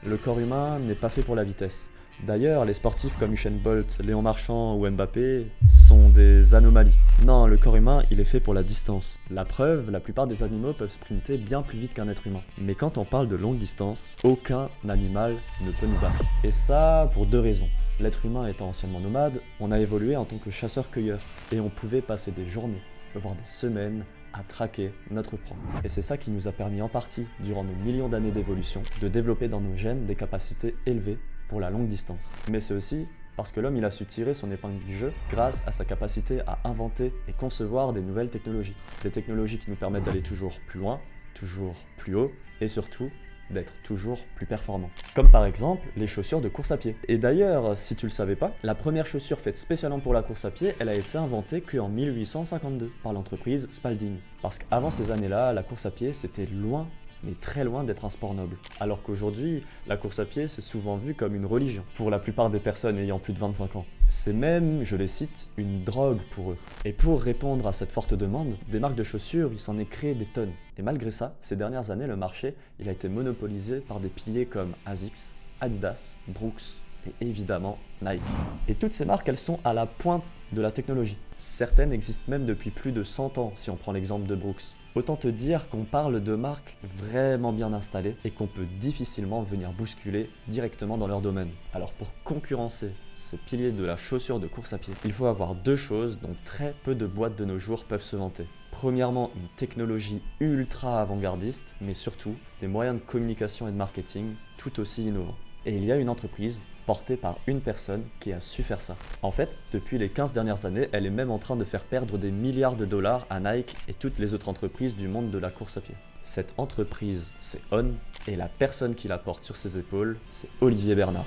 Le corps humain n'est pas fait pour la vitesse. D'ailleurs, les sportifs comme Usain Bolt, Léon Marchand ou Mbappé sont des anomalies. Non, le corps humain, il est fait pour la distance. La preuve, la plupart des animaux peuvent sprinter bien plus vite qu'un être humain. Mais quand on parle de longue distance, aucun animal ne peut nous battre. Et ça, pour deux raisons. L'être humain étant anciennement nomade, on a évolué en tant que chasseur-cueilleur. Et on pouvait passer des journées, voire des semaines, à traquer notre proie. Et c'est ça qui nous a permis en partie, durant nos millions d'années d'évolution, de développer dans nos gènes des capacités élevées pour la longue distance. Mais c'est aussi parce que l'homme il a su tirer son épingle du jeu grâce à sa capacité à inventer et concevoir des nouvelles technologies. Des technologies qui nous permettent d'aller toujours plus loin, toujours plus haut et surtout d'être toujours plus performant. Comme par exemple les chaussures de course à pied. Et d'ailleurs, si tu le savais pas, la première chaussure faite spécialement pour la course à pied, elle a été inventée qu'en 1852 par l'entreprise Spalding. Parce qu'avant ces années-là, la course à pied c'était loin, mais très loin d'être un sport noble. Alors qu'aujourd'hui, la course à pied, c'est souvent vu comme une religion, pour la plupart des personnes ayant plus de 25 ans. C'est même, je les cite, une drogue pour eux. Et pour répondre à cette forte demande, des marques de chaussures, il s'en est créé des tonnes. Et malgré ça, ces dernières années, le marché, il a été monopolisé par des piliers comme ASICS, Adidas, Brooks, et évidemment Nike. Et toutes ces marques, elles sont à la pointe de la technologie. Certaines existent même depuis plus de 100 ans, si on prend l'exemple de Brooks. Autant te dire qu'on parle de marques vraiment bien installées et qu'on peut difficilement venir bousculer directement dans leur domaine. Alors pour concurrencer ces piliers de la chaussure de course à pied, il faut avoir deux choses dont très peu de boîtes de nos jours peuvent se vanter. Premièrement, une technologie ultra avant-gardiste, mais surtout des moyens de communication et de marketing tout aussi innovants. Et il y a une entreprise portée par une personne qui a su faire ça. En fait, depuis les 15 dernières années, elle est même en train de faire perdre des milliards de dollars à Nike et toutes les autres entreprises du monde de la course à pied. Cette entreprise, c'est On, et la personne qui la porte sur ses épaules, c'est Olivier Bernard.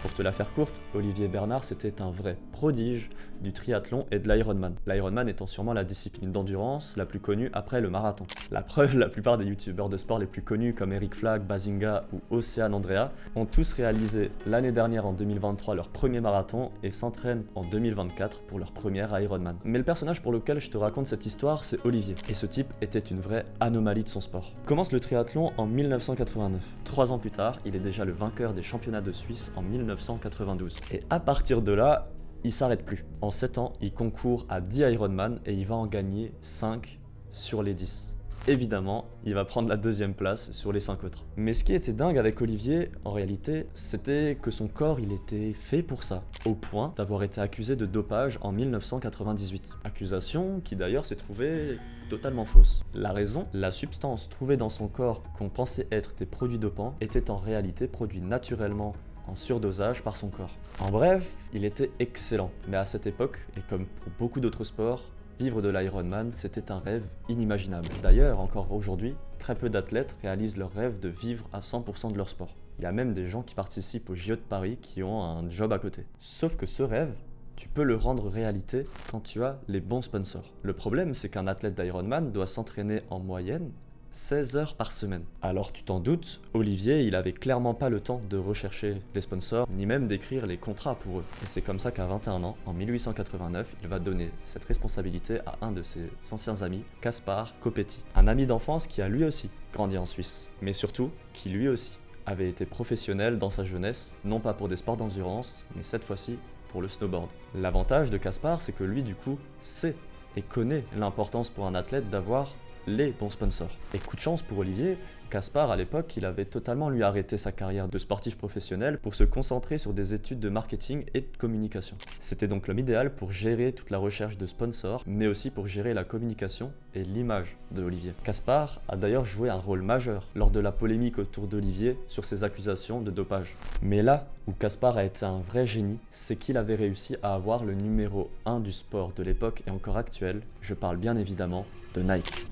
Pour te la faire courte, Olivier Bernard, c'était un vrai prodige du triathlon et de l'Ironman. L'Ironman étant sûrement la discipline d'endurance la plus connue après le marathon. La preuve, la plupart des youtubeurs de sport les plus connus comme Eric Flag, Bazinga ou Océane Andrea ont tous réalisé l'année dernière en 2023 leur premier marathon et s'entraînent en 2024 pour leur premier Ironman. Mais le personnage pour lequel je te raconte cette histoire, c'est Olivier. Et ce type était une vraie anomalie de son sport. Commence le triathlon en 1989. 3 ans plus tard, il est déjà le vainqueur des championnats de Suisse en 1992. Et à partir de là, il s'arrête plus. En 7 ans, il concourt à 10 Ironman et il va en gagner 5 sur les 10. Évidemment, il va prendre la deuxième place sur les 5 autres. Mais ce qui était dingue avec Olivier, en réalité, c'était que son corps, il était fait pour ça, au point d'avoir été accusé de dopage en 1998. Accusation qui d'ailleurs s'est trouvée totalement fausse. La raison, la substance trouvée dans son corps qu'on pensait être des produits dopants était en réalité produit naturellement en surdosage par son corps. En bref, il était excellent. Mais à cette époque, et comme pour beaucoup d'autres sports, vivre de l'Ironman, c'était un rêve inimaginable. D'ailleurs, encore aujourd'hui, très peu d'athlètes réalisent leur rêve de vivre à 100% de leur sport. Il y a même des gens qui participent au JO de Paris qui ont un job à côté. Sauf que ce rêve, tu peux le rendre réalité quand tu as les bons sponsors. Le problème, c'est qu'un athlète d'Ironman doit s'entraîner en moyenne 16 heures par semaine. Alors tu t'en doutes, Olivier, il avait clairement pas le temps de rechercher les sponsors, ni même d'écrire les contrats pour eux. Et c'est comme ça qu'à 21 ans, en 1889, il va donner cette responsabilité à un de ses anciens amis, Caspar Coppetti. Un ami d'enfance qui a lui aussi grandi en Suisse, mais surtout qui lui aussi avait été professionnel dans sa jeunesse, non pas pour des sports d'endurance, mais cette fois-ci pour le snowboard. L'avantage de Caspar, c'est que lui du coup sait et connaît l'importance pour un athlète d'avoir les bons sponsors. Et coup de chance pour Olivier, Caspar à l'époque, il avait totalement lui arrêté sa carrière de sportif professionnel pour se concentrer sur des études de marketing et de communication. C'était donc l'homme idéal pour gérer toute la recherche de sponsors, mais aussi pour gérer la communication et l'image de Olivier. Caspar a d'ailleurs joué un rôle majeur lors de la polémique autour d'Olivier sur ses accusations de dopage. Mais là où Caspar a été un vrai génie, c'est qu'il avait réussi à avoir le numéro 1 du sport de l'époque et encore actuel, je parle bien évidemment de Nike.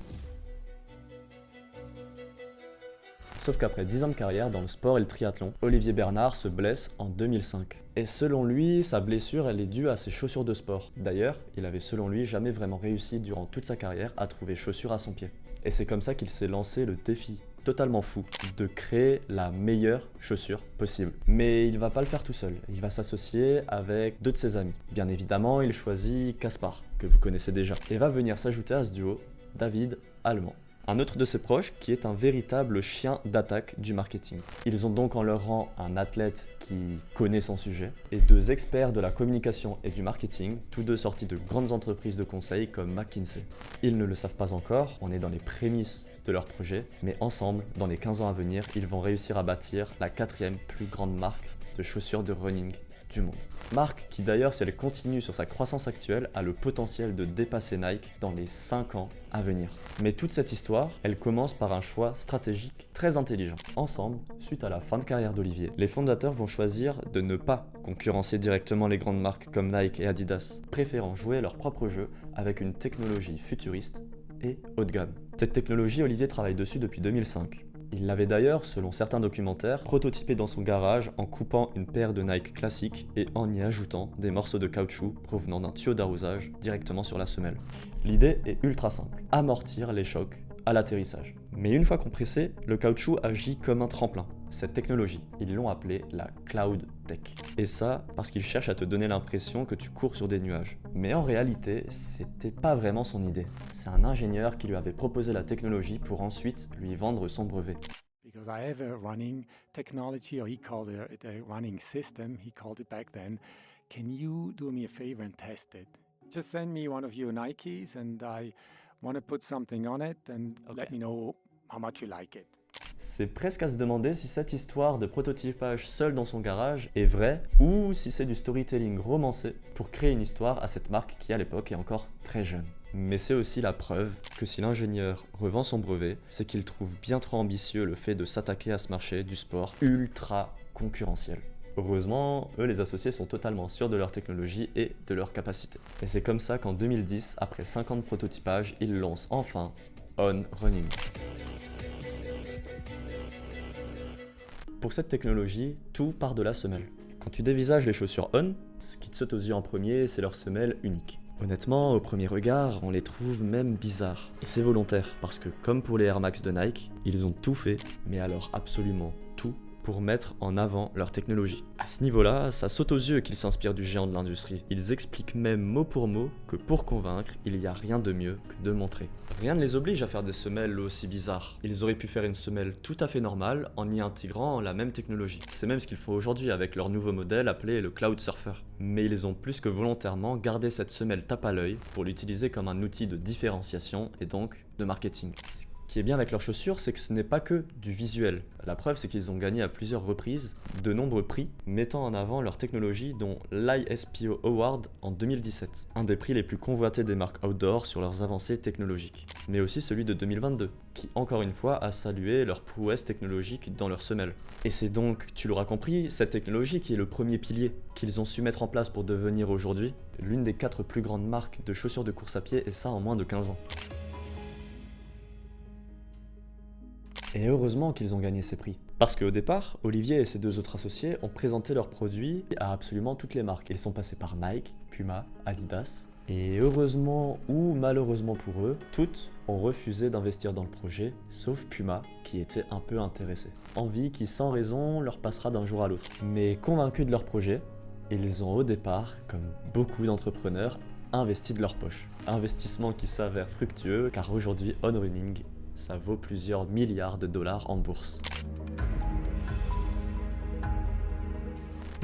Sauf qu'après 10 ans de carrière dans le sport et le triathlon, Olivier Bernard se blesse en 2005. Et selon lui, sa blessure, elle est due à ses chaussures de sport. D'ailleurs, il avait selon lui jamais vraiment réussi durant toute sa carrière à trouver chaussures à son pied. Et c'est comme ça qu'il s'est lancé le défi totalement fou de créer la meilleure chaussure possible. Mais il va pas le faire tout seul, il va s'associer avec 2 de ses amis. Bien évidemment, il choisit Caspar, que vous connaissez déjà, et va venir s'ajouter à ce duo David Allemand. Un autre de ses proches qui est un véritable chien d'attaque du marketing. Ils ont donc en leur rang un athlète qui connaît son sujet et 2 experts de la communication et du marketing, tous 2 sortis de grandes entreprises de conseil comme McKinsey. Ils ne le savent pas encore, on est dans les prémices de leur projet, mais ensemble, dans les 15 ans à venir, ils vont réussir à bâtir la 4e plus grande marque de chaussures de running du monde. Marque qui d'ailleurs, si elle continue sur sa croissance actuelle, a le potentiel de dépasser Nike dans les 5 ans à venir. Mais toute cette histoire, elle commence par un choix stratégique très intelligent. Ensemble, suite à la fin de carrière d'Olivier, les fondateurs vont choisir de ne pas concurrencer directement les grandes marques comme Nike et Adidas, préférant jouer leur propre jeu avec une technologie futuriste et haut de gamme. Cette technologie, Olivier travaille dessus depuis 2005. Il l'avait d'ailleurs, selon certains documentaires, prototypé dans son garage en coupant une paire de Nike classiques et en y ajoutant des morceaux de caoutchouc provenant d'un tuyau d'arrosage directement sur la semelle. L'idée est ultra simple, amortir les chocs à l'atterrissage. Mais une fois compressé, le caoutchouc agit comme un tremplin. Cette technologie, ils l'ont appelée la Cloud Tech. Et ça, parce qu'ils cherchent à te donner l'impression que tu cours sur des nuages. Mais en réalité, c'était pas vraiment son idée. C'est un ingénieur qui lui avait proposé la technologie pour ensuite lui vendre son brevet. Because I have a running technology, or he called it a running system, he called it back then. Can you do me a favor and test it? Just send me one of your Nikes and I want to put something on it and let me know how much you like it. C'est presque à se demander si cette histoire de prototypage seul dans son garage est vraie ou si c'est du storytelling romancé pour créer une histoire à cette marque qui à l'époque est encore très jeune. Mais c'est aussi la preuve que si l'ingénieur revend son brevet, c'est qu'il trouve bien trop ambitieux le fait de s'attaquer à ce marché du sport ultra concurrentiel. Heureusement, eux les associés sont totalement sûrs de leur technologie et de leur capacité. Et c'est comme ça qu'en 2010, après 5 ans de prototypage, ils lancent enfin On Running. Pour cette technologie, tout part de la semelle. Quand tu dévisages les chaussures On, ce qui te saute aux yeux en premier, c'est leur semelle unique. Honnêtement, au premier regard, on les trouve même bizarres. Et c'est volontaire, parce que comme pour les Air Max de Nike, ils ont tout fait, mais alors absolument tout, pour mettre en avant leur technologie. À ce niveau-là, ça saute aux yeux qu'ils s'inspirent du géant de l'industrie. Ils expliquent même mot pour mot que pour convaincre, il n'y a rien de mieux que de montrer. Rien ne les oblige à faire des semelles aussi bizarres. Ils auraient pu faire une semelle tout à fait normale en y intégrant la même technologie. C'est même ce qu'ils font aujourd'hui avec leur nouveau modèle appelé le Cloud Surfer. Mais ils ont plus que volontairement gardé cette semelle tape à l'œil pour l'utiliser comme un outil de différenciation et donc de marketing. Ce qui est bien avec leurs chaussures, c'est que ce n'est pas que du visuel. La preuve, c'est qu'ils ont gagné à plusieurs reprises de nombreux prix, mettant en avant leur technologie, dont l'ISPO Award en 2017, un des prix les plus convoités des marques outdoor sur leurs avancées technologiques. Mais aussi celui de 2022, qui encore une fois a salué leur prouesse technologique dans leurs semelles. Et c'est donc, tu l'auras compris, cette technologie qui est le premier pilier qu'ils ont su mettre en place pour devenir aujourd'hui l'une des 4 plus grandes marques de chaussures de course à pied, et ça en moins de 15 ans. Et heureusement qu'ils ont gagné ces prix. Parce qu'au départ, Olivier et ses 2 autres associés ont présenté leurs produits à absolument toutes les marques. Ils sont passés par Nike, Puma, Adidas. Et heureusement ou malheureusement pour eux, toutes ont refusé d'investir dans le projet, sauf Puma, qui était un peu intéressé. Envie qui sans raison leur passera d'un jour à l'autre. Mais convaincus de leur projet, ils ont au départ, comme beaucoup d'entrepreneurs, investi de leur poche. Investissement qui s'avère fructueux, car aujourd'hui, On Running, ça vaut plusieurs milliards de dollars en bourse.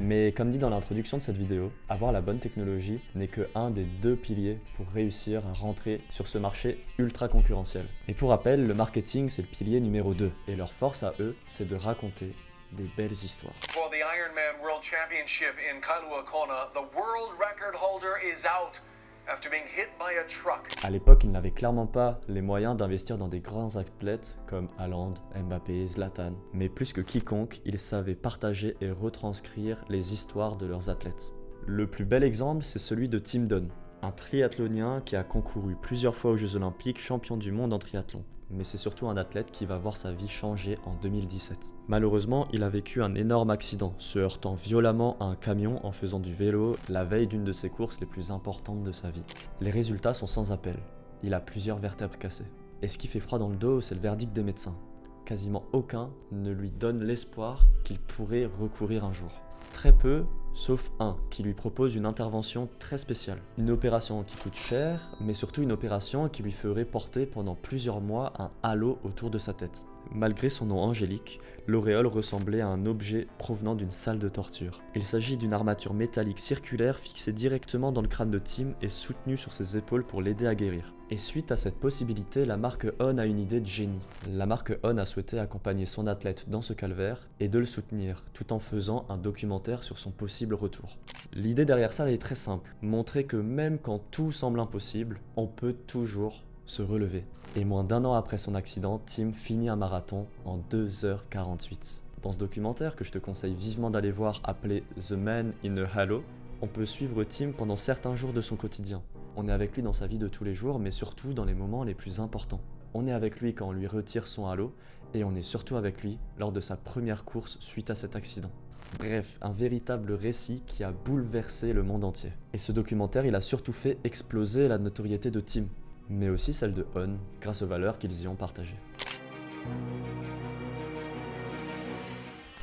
Mais comme dit dans l'introduction de cette vidéo, avoir la bonne technologie n'est que un des 2 piliers pour réussir à rentrer sur ce marché ultra concurrentiel. Et pour rappel, le marketing c'est le pilier numéro 2. Et leur force à eux, c'est de raconter des belles histoires. For the Ironman World Championship in Kailua Kona, the world record holder is out after being hit by a truck. À l'époque, ils n'avaient clairement pas les moyens d'investir dans des grands athlètes comme Haaland, Mbappé, Zlatan. Mais plus que quiconque, ils savaient partager et retranscrire les histoires de leurs athlètes. Le plus bel exemple, c'est celui de Tim Donne, un triathlonien qui a concouru plusieurs fois aux Jeux Olympiques, champion du monde en triathlon. Mais c'est surtout un athlète qui va voir sa vie changer en 2017. Malheureusement, il a vécu un énorme accident, se heurtant violemment à un camion en faisant du vélo la veille d'une de ses courses les plus importantes de sa vie. Les résultats sont sans appel. Il a plusieurs vertèbres cassées. Et ce qui fait froid dans le dos, c'est le verdict des médecins. Quasiment aucun ne lui donne l'espoir qu'il pourrait recourir un jour. Très peu sauf un qui lui propose une intervention très spéciale. Une opération qui coûte cher, mais surtout une opération qui lui ferait porter pendant plusieurs mois un halo autour de sa tête. Malgré son nom angélique, l'auréole ressemblait à un objet provenant d'une salle de torture. Il s'agit d'une armature métallique circulaire fixée directement dans le crâne de Tim et soutenue sur ses épaules pour l'aider à guérir. Et suite à cette possibilité, la marque On a une idée de génie. La marque On a souhaité accompagner son athlète dans ce calvaire et de le soutenir, tout en faisant un documentaire sur son possible retour. L'idée derrière ça est très simple, montrer que même quand tout semble impossible, on peut toujours se relever. Et moins d'un an après son accident, Tim finit un marathon en 2h48. Dans ce documentaire, que je te conseille vivement d'aller voir, appelé The Man in a Halo, on peut suivre Tim pendant certains jours de son quotidien. On est avec lui dans sa vie de tous les jours, mais surtout dans les moments les plus importants. On est avec lui quand on lui retire son halo, et on est surtout avec lui lors de sa première course suite à cet accident. Bref, un véritable récit qui a bouleversé le monde entier. Et ce documentaire, il a surtout fait exploser la notoriété de Tim, mais aussi celle de On, grâce aux valeurs qu'ils y ont partagées.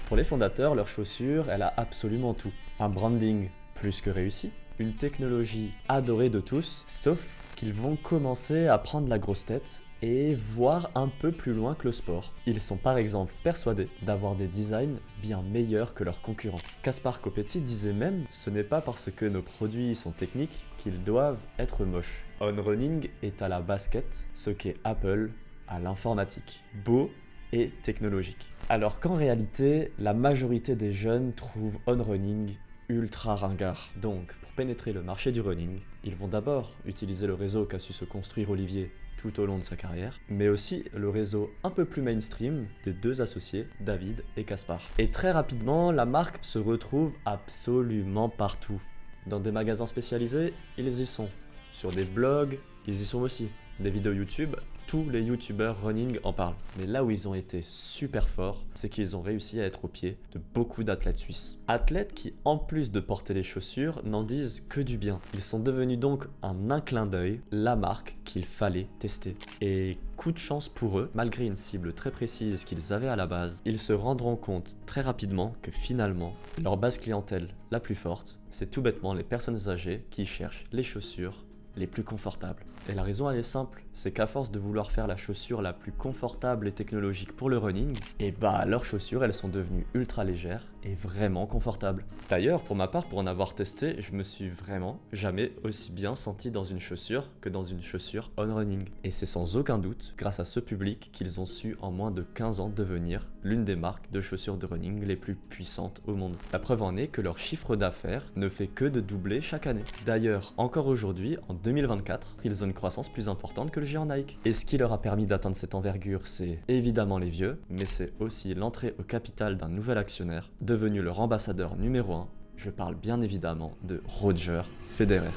Pour les fondateurs, leur chaussure, elle a absolument tout. Un branding plus que réussi, une technologie adorée de tous, sauf qu'ils vont commencer à prendre la grosse tête et voir un peu plus loin que le sport. Ils sont par exemple persuadés d'avoir des designs bien meilleurs que leurs concurrents. Caspar Coppetti disait même « Ce n'est pas parce que nos produits sont techniques qu'ils doivent être moches. On Running est à la basket ce qu'est Apple à l'informatique. Beau et technologique. » Alors qu'en réalité, la majorité des jeunes trouvent On Running ultra ringard. Donc, pour pénétrer le marché du running, ils vont d'abord utiliser le réseau qu'a su se construire Olivier tout au long de sa carrière, mais aussi le réseau un peu plus mainstream des deux associés, David et Caspar. Et très rapidement, la marque se retrouve absolument partout. Dans des magasins spécialisés, ils y sont. Sur des blogs, ils y sont aussi. Des vidéos YouTube, tous les youtubeurs running en parlent. Mais là où ils ont été super forts, c'est qu'ils ont réussi à être au pied de beaucoup d'athlètes suisses. Athlètes qui, en plus de porter les chaussures, n'en disent que du bien. Ils sont devenus donc en un clin d'œil la marque qu'il fallait tester. Et coup de chance pour eux, malgré une cible très précise qu'ils avaient à la base, ils se rendront compte très rapidement que finalement, leur base clientèle la plus forte, c'est tout bêtement les personnes âgées qui cherchent les chaussures les plus confortables. Et la raison elle est simple, c'est qu'à force de vouloir faire la chaussure la plus confortable et technologique pour le running, et bah leurs chaussures elles sont devenues ultra légères et vraiment confortables. D'ailleurs pour ma part, pour en avoir testé, je me suis vraiment jamais aussi bien senti dans une chaussure que dans une chaussure On Running. Et c'est sans aucun doute grâce à ce public qu'ils ont su en moins de 15 ans devenir l'une des marques de chaussures de running les plus puissantes au monde. La preuve en est que leur chiffre d'affaires ne fait que de doubler chaque année. D'ailleurs, encore aujourd'hui, en 2024, ils ont une croissance plus importante que le géant Nike. Et ce qui leur a permis d'atteindre cette envergure, c'est évidemment les vieux, mais c'est aussi l'entrée au capital d'un nouvel actionnaire, devenu leur ambassadeur numéro 1. Je parle bien évidemment de Roger Federer.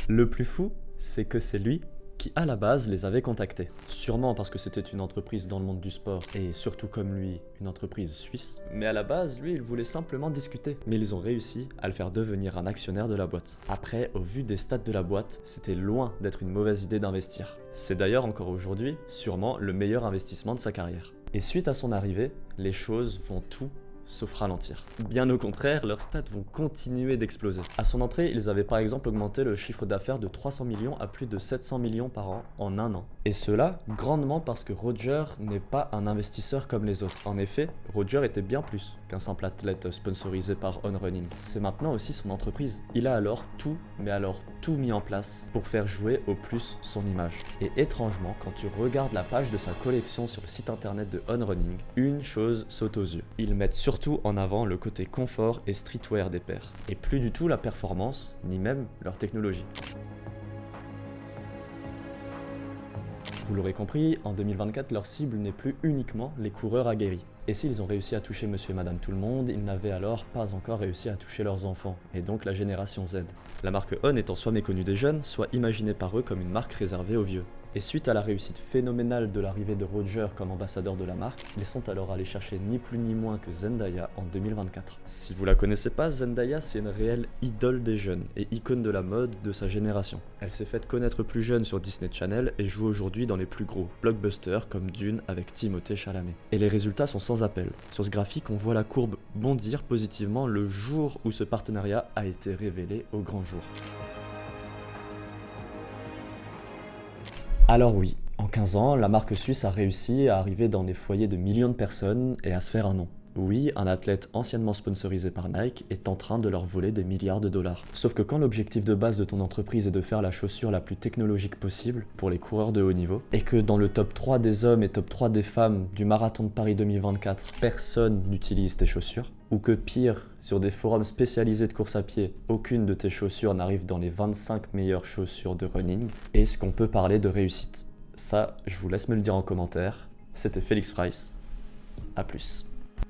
Le plus fou, c'est que c'est lui qui à la base les avait contactés. Sûrement parce que c'était une entreprise dans le monde du sport et surtout comme lui, une entreprise suisse. Mais à la base, lui, il voulait simplement discuter. Mais ils ont réussi à le faire devenir un actionnaire de la boîte. Après, au vu des stats de la boîte, c'était loin d'être une mauvaise idée d'investir. C'est d'ailleurs encore aujourd'hui, sûrement le meilleur investissement de sa carrière. Et suite à son arrivée, les choses vont tout sauf ralentir. Bien au contraire, leurs stats vont continuer d'exploser. À son entrée, ils avaient par exemple augmenté le chiffre d'affaires de 300 millions à plus de 700 millions par an en un an. Et cela, grandement parce que Roger n'est pas un investisseur comme les autres. En effet, Roger était bien plus qu'un simple athlète sponsorisé par On Running. C'est maintenant aussi son entreprise. Il a alors tout, mais alors tout mis en place pour faire jouer au plus son image. Et étrangement, quand tu regardes la page de sa collection sur le site internet de On Running, une chose saute aux yeux. Ils mettent surtout en avant le côté confort et streetwear des paires, et plus du tout la performance, ni même leur technologie. Vous l'aurez compris, en 2024, leur cible n'est plus uniquement les coureurs aguerris. Et s'ils ont réussi à toucher monsieur et madame tout le monde, ils n'avaient alors pas encore réussi à toucher leurs enfants, et donc la génération Z. La marque On étant soit méconnue des jeunes, soit imaginée par eux comme une marque réservée aux vieux. Et suite à la réussite phénoménale de l'arrivée de Roger comme ambassadeur de la marque, ils sont alors allés chercher ni plus ni moins que Zendaya en 2024. Si vous la connaissez pas, Zendaya c'est une réelle idole des jeunes et icône de la mode de sa génération. Elle s'est faite connaître plus jeune sur Disney Channel et joue aujourd'hui dans les plus gros blockbusters comme Dune avec Timothée Chalamet. Et les résultats sont sans appel. Sur ce graphique, on voit la courbe bondir positivement le jour où ce partenariat a été révélé au grand jour. Alors oui, en 15 ans, la marque suisse a réussi à arriver dans les foyers de millions de personnes et à se faire un nom. Oui, un athlète anciennement sponsorisé par Nike est en train de leur voler des milliards de dollars. Sauf que quand l'objectif de base de ton entreprise est de faire la chaussure la plus technologique possible pour les coureurs de haut niveau, et que dans le top 3 des hommes et top 3 des femmes du marathon de Paris 2024, personne n'utilise tes chaussures, ou que pire, sur des forums spécialisés de course à pied, aucune de tes chaussures n'arrive dans les 25 meilleures chaussures de running, est-ce qu'on peut parler de réussite? Ça, je vous laisse me le dire en commentaire. C'était Félix Freiss. À plus.